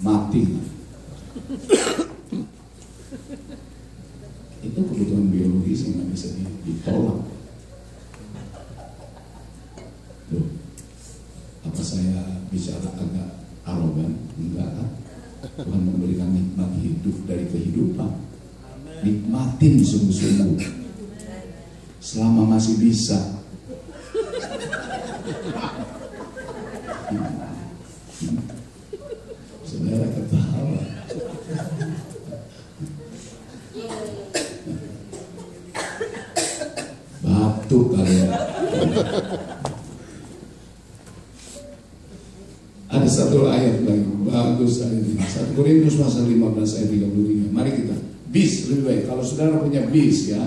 mati. Itu kebutuhan biologis yang nggak bisa ditolak. Loh, apa saya bicara agak arogan? Enggak kan? Tuhan memberikan nikmat hidup dari kehidupan. Nikmatin sungguh-sungguh selama masih bisa. Saudara ketawa. Batuk kalian. Ada satu ayat lagi bagus ayat ini. 1 Korintus pasal 15 ayat 33. Mari kita bis lebih baik. Kalau saudara punya bis ya,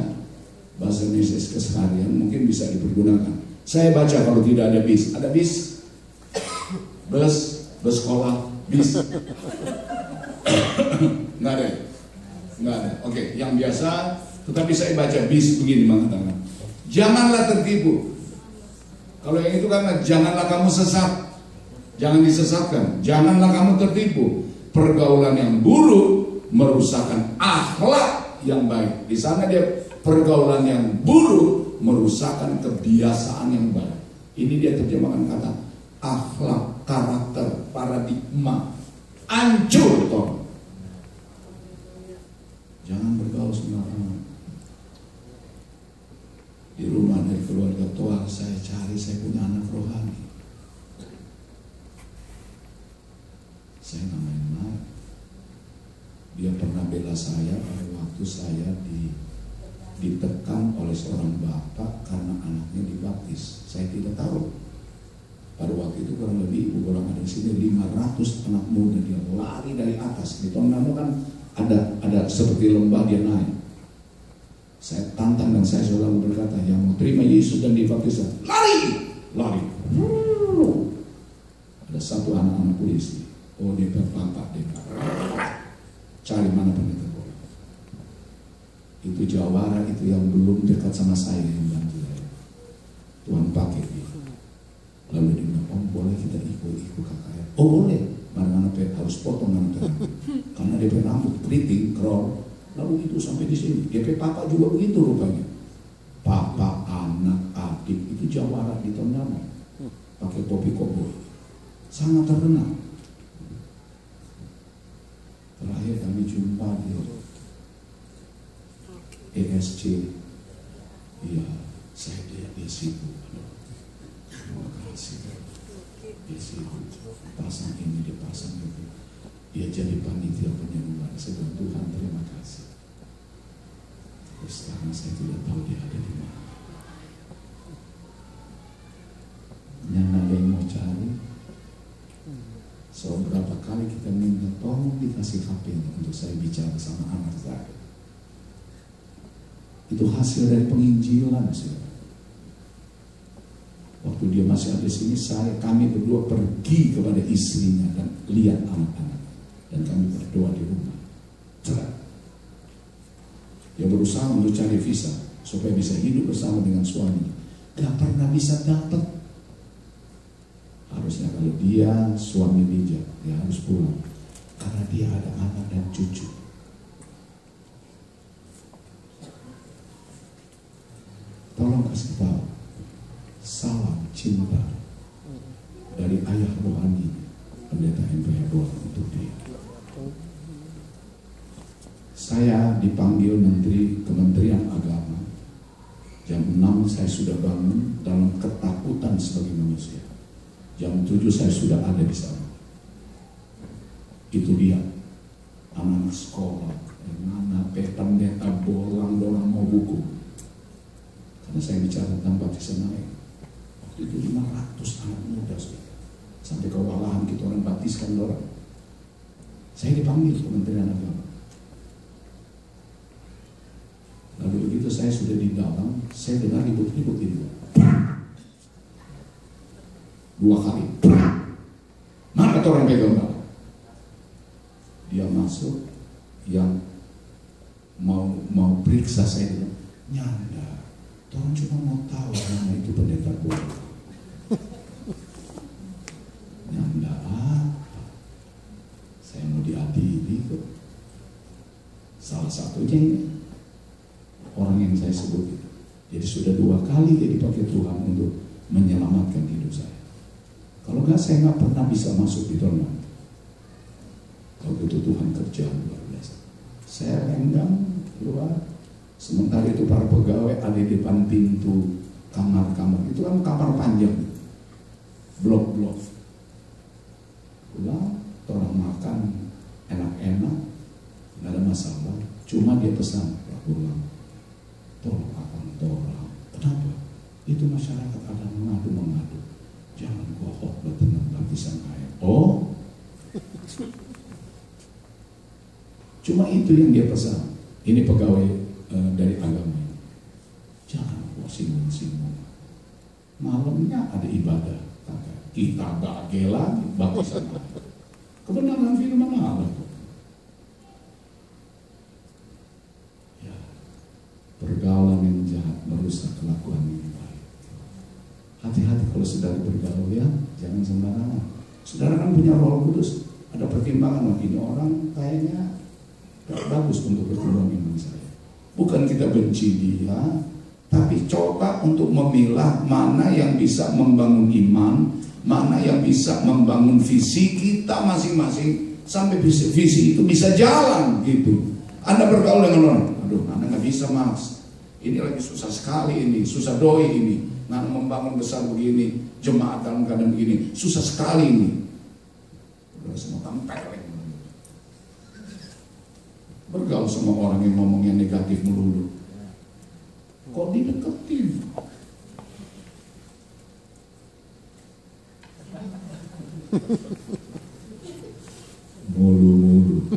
bahasa Indonesia keseharian mungkin bisa dipergunakan. Saya baca kalau tidak ada bis. Ada bis, bus sekolah, bis. Nggak ada. Nggak ada. Oke, yang biasa. Tetapi saya baca bis begini mengatakan, janganlah tertipu. Kalau yang itu karena janganlah kamu sesat. Jangan disesatkan, janganlah kamu tertipu. Pergaulan yang buruk merusakkan akhlak yang baik. Di sana dia pergaulan yang buruk merusakkan kebiasaan yang baik. Ini dia terjemahkan kata akhlak, karakter, paradigma. Hancur toh. Jangan bergaul sembarangan. Di rumah dari keluarga tua saya cari, saya punya anak rohani. Saya nggak main-main. Dia pernah bela saya pada waktu saya ditekan oleh seorang bapak karena anaknya dibaptis. Saya tidak tahu. Pada waktu itu kurang lebih ibu orang ada di sini 500 anak muda, dia lari dari atas. Di Tondano kan ada seperti lembah, dia naik. Saya tantang dan saya selalu berkata, yang mau terima Yesus dan dibaptis, lari. Ada satu anak-anak polisi. Oh, dia berpapa, dia cari mana pendeta bola. Itu jawara itu yang belum dekat sama saya yang bantu saya. Tuhan pakai dia. Lalu dia bilang, om boleh kita ikut kakaknya? Oh boleh. Mana harus potong mana karena dia rambut keriting, curl. Lalu itu sampai di sini. Dia papa juga begitu rupanya. Papa, anak, adik itu jawara di Tondano. Pakai topi koboi. Sangat terkenal. Terakhir kami jumpa di ESC. Iya, saya lihat dia sibuk. Terima kasih. Dia sibuk. Pasang ini, dia pasang itu. Dia jadi panitia penyembahan. Saya bilang, Tuhan terima kasih. Terus sekarang saya tidak tahu dia ada di mana. Yang ada yang mau cari. So berapa kali kita minta tolong dikasih HP untuk saya bicara sama anak saya. Itu hasil dari penginjilan saudara. Waktu dia masih ada di sini, kami berdua pergi kepada istrinya dan lihat anak-anak, dan kami berdoa di rumah. Dia berusaha untuk cari visa supaya bisa hidup bersama dengan suami. Gak pernah bisa dapat. Harusnya kalau dia suami bijak, dia harus pulang karena dia ada anak dan cucu. Tolong kasih tahu salam cinta dari ayah rohani pendeta MPH Doa untuk dia. Saya dipanggil Menteri Kementerian Agama. Jam 6 saya sudah bangun dalam ketakutan sebagai manusia. Jam 7 saya sudah ada di sana. Itu dia, anak-anak sekolah, mana pendeta bolang dorang mau buku. Karena saya bicara tentang baptisan naik. Waktu itu 500 anak muda sampai kewalahan kita orang baptiskan dorang. Saya dipanggil Kementerian Agama. Lalu begitu saya sudah di dalam, saya dengar ribut-ribut di luar. 2 kali. Mana kata orang pegang bala? Dia masuk, yang mau periksa saya bilang, nyanda, orang cuma mau tahu nama itu pendeta bola. Nyanda apa? Saya diadili kok. Salah satunya ini orang yang saya sebut itu. Jadi sudah 2 kali dia dipakai Tuhan untuk menyelamatkan hidup saya. Kalau enggak, saya nggak pernah bisa masuk di dalam. Kalau itu Tuhan kerja luar biasa. Saya renggang keluar. Sementara itu para pegawai ada di depan pintu kamar-kamar. Itu kan kamar panjang, blok-blok. Pulang, orang makan enak-enak, nggak ada masalah. Cuma dia pesan, pulang, tolong akan tolong. Kenapa? Itu masyarakat ada mengadu. Jangan gohok bertenang baptisan air. Oh, cuma itu yang dia pesan. Ini pegawai dari agama. Jangan singgung-singgung. Malamnya ada ibadah. Kita gak lagi baptisan air. Kebenaran firman Allah. Ya, pergaulan yang jahat merusak kelakuan yang baik. Hati-hati kalau saudara bergaul ya, jangan sembarangan. Saudara kan punya Roh Kudus, ada pertimbangan. Ini orang kayaknya gak bagus untuk berkembang iman saya. Bukan kita benci dia, tapi coba untuk memilah mana yang bisa membangun iman, mana yang bisa membangun visi kita masing-masing, sampai visi itu bisa jalan gitu. Anda bergaul dengan orang, aduh Anda nggak bisa mas, ini lagi susah sekali ini, susah doi ini, Anda membangun besar begini, jemaat dalam keadaan begini, susah sekali ini. Udah semua tempel. Bergaul sama orang yang ngomongnya negatif melulu, kok dideketin? Mulu-mulu.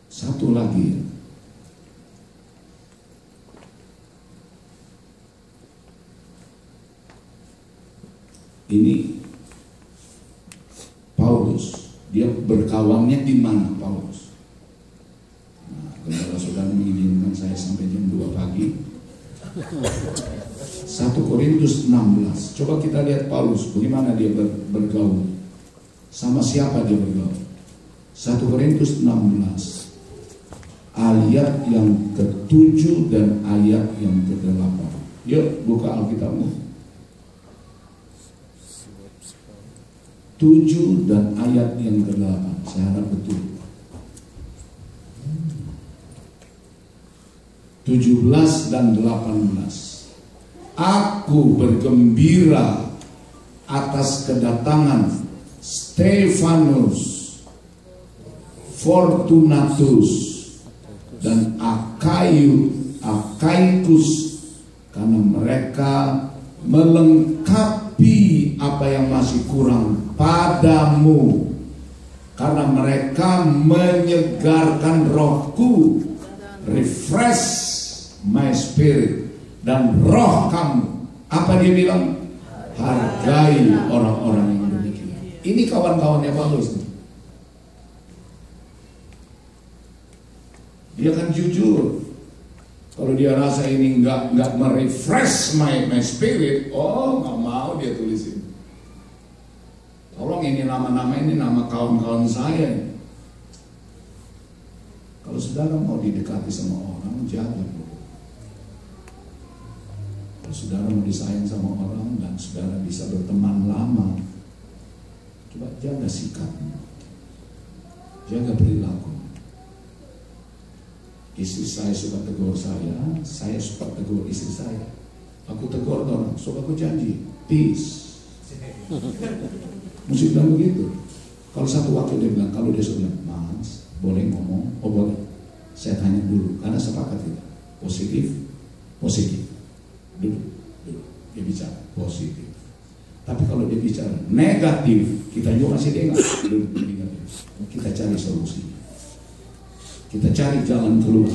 Satu lagi, ini Paulus, dia berkawannya di mana Paulus? Nah, kalau saudara mengizinkan saya sampai jam 2 pagi. 1 Korintus 16. Coba kita lihat Paulus, bagaimana dia bergaul. Sama siapa dia bergaul? 1 Korintus 16. Ayat yang ke-7 dan ayat yang ke-8. Yuk buka Alkitabmu. 7 dan ayat yang ke-8. Saya harap betul. 17 dan 18. Aku bergembira atas kedatangan Stefanus, Fortunatus dan Akaikus, karena mereka melengkapi apa yang masih kurang padamu, karena mereka menyegarkan rohku, refresh my spirit, dan roh kamu. Apa dia bilang? Hargai orang-orang yang demikian. Ini kawan-kawannya Paulus. Dia kan jujur. Kalau dia rasa ini nggak merefresh my spirit, oh nggak mau dia tulisin. Tolong ini nama-nama ini nama kawan-kawan saya. Kalau saudara mau didekati sama orang, jaga. Kalau saudara mau disayang sama orang dan saudara bisa berteman lama, coba jaga sikapnya, jaga perilaku. Istri saya suka tegur saya suka tegur istri saya. Aku tegur orang, so aku janji, peace. Mesti bilang begitu. Kalau satu waktu dia bilang, kalau dia sudah bilang, Mas, boleh ngomong? Oh boleh. Saya tanya dulu, karena sepakat kita. Positif. Duduk. Dia bicara positif. Tapi kalau dia bicara negatif, kita juga masih dengar. Duduk negatif. Kita cari solusi. Kita cari jalan keluar.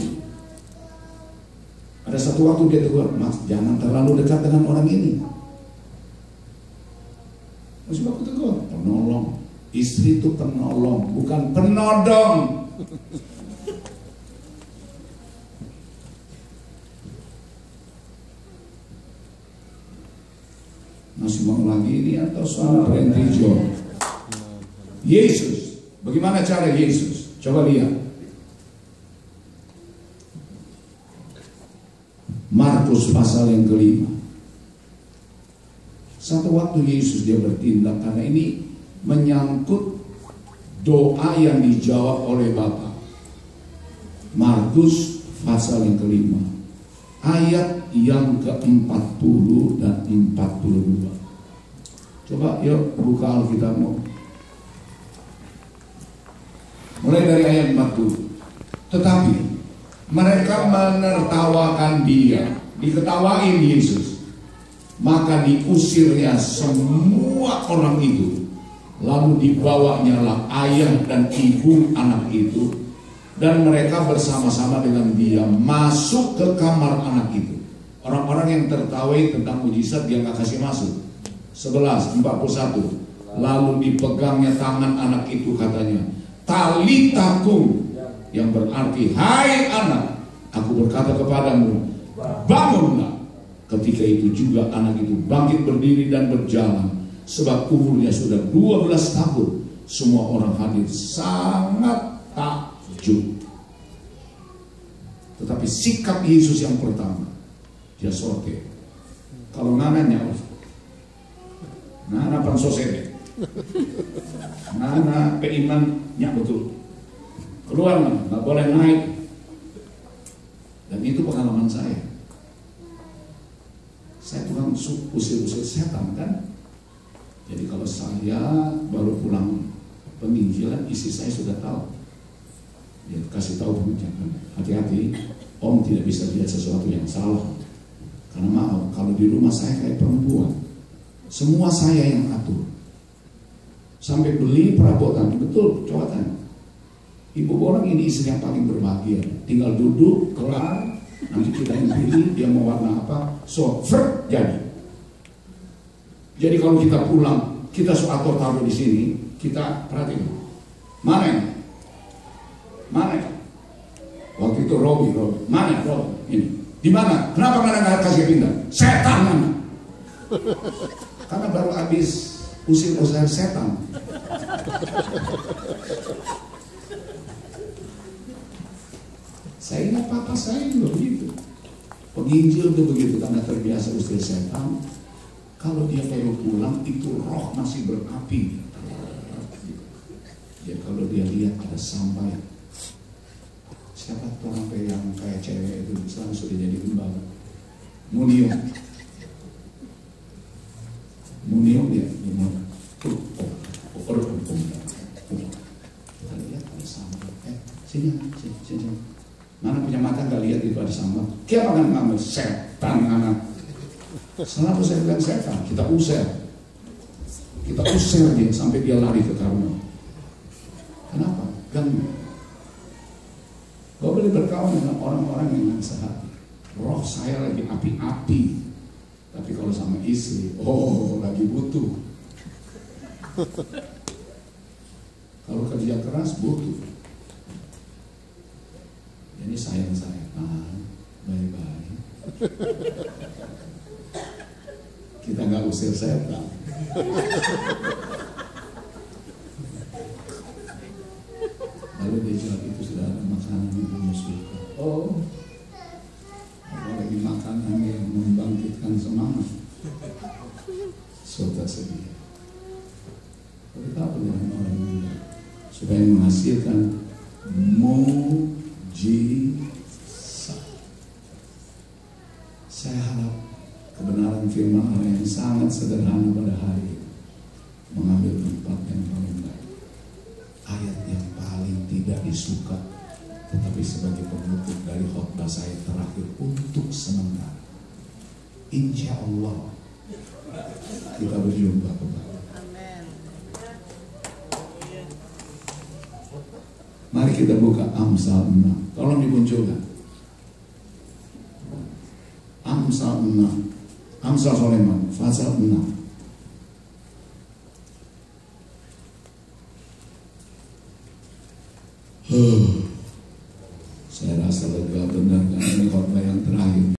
Ada satu waktu dia tegur, Mas, jangan terlalu dekat dengan orang ini. Masih aku tegur, penolong. Istri itu penolong, bukan penodong. Masih mau lagi? ini atau suami berhenti John? Yesus. Bagaimana cara Yesus? Coba lihat. Markus pasal yang kelima. Satu waktu Yesus dia bertindak, karena ini menyangkut doa yang dijawab oleh Bapa. Markus pasal yang kelima, ayat yang ke-40 dan 42. Coba yuk buka Alkitabmu. Mulai dari ayat 40. Tetapi mereka menertawakan dia, diketawain Yesus. Maka diusirnya semua orang itu. Lalu dibawanya lah ayah dan ibu anak itu, dan mereka bersama-sama dengan dia masuk ke kamar anak itu. Orang-orang yang tertawai tentang mujizat dia nggak kasih masuk. 11:41. Lalu dipegangnya tangan anak itu, katanya, Talitakum, yang berarti hai anak, aku berkata kepadamu, bangunlah. Ketika itu juga anak itu bangkit berdiri dan berjalan. Sebab umurnya sudah 12 tahun. Semua orang hadir sangat takjub. Tetapi sikap Yesus yang pertama, dia sortir. Kalau nanya, nana pansosebe, nana peimannya betul. Keluar, nggak boleh naik. Dan itu pengalaman saya. Saya tukang usir-usir setan kan. Jadi kalau saya baru pulang penginjilan, istri saya sudah tahu. Dia kasih tahu, hati-hati, Om tidak bisa lihat sesuatu yang salah. Karena maaf, kalau di rumah saya kayak perempuan, semua saya yang atur. Sampai beli perabotan, betul, coba tanya. Ibu orang ini istri yang paling berbahagia. Tinggal duduk, kelar, nanti kita yang pilih dia mau warna apa, jadi. Jadi kalau kita pulang, kita suatu taruh di sini, kita perhatiin, mana yang? Mana yang? Waktu itu Robi, mana Robi? Ini, di mana? Kenapa nggak kasih pindah? Setan mana? Karena baru habis usir-usir setan. Saya ingat papa saya juga begitu. Penginjil itu begitu, karena terbiasa usir setan. Kalau dia baru pulang, itu roh masih berapi. Ya kalau dia lihat ada sampai, siapa tuh orang yang kayak cewek itu sekarang sudah jadi lembaga. Munium dia mau kita lihat ada sampai. Sini. Mana punya mata nggak lihat itu ada sampai? Kita makan ngambil setan anak. Selalu saya bilang setan, kita usir dia sampai dia lari ke karuna. Kenapa? Ganggu. Gak boleh berkawan dengan orang-orang yang sehati. Roh saya lagi api-api, tapi kalau sama istri, lagi butuh. Kalau kerja keras butuh. Jadi sayang, bye-bye. Kita nggak usir setan. Lalu dia jawab, itu sudah ada makanan yang kamu suka. Apalagi makanan yang membangkitkan semangat. So tersedia. Tapi apa dengan orang ini? Supaya menghasilkan mujizat. Saya harap kebenaran firman Allah yang sangat sederhana pada hari ini mengambil tempat yang paling baik. Ayat yang paling tidak disuka, tetapi sebagai penutup dari khotbah saya terakhir untuk sementara. Insya Allah kita berjumpa kembali. Mari kita buka Amsal 6. Tolong dimunculkan. Amsal 6. Amsal Sulaiman pasal 6.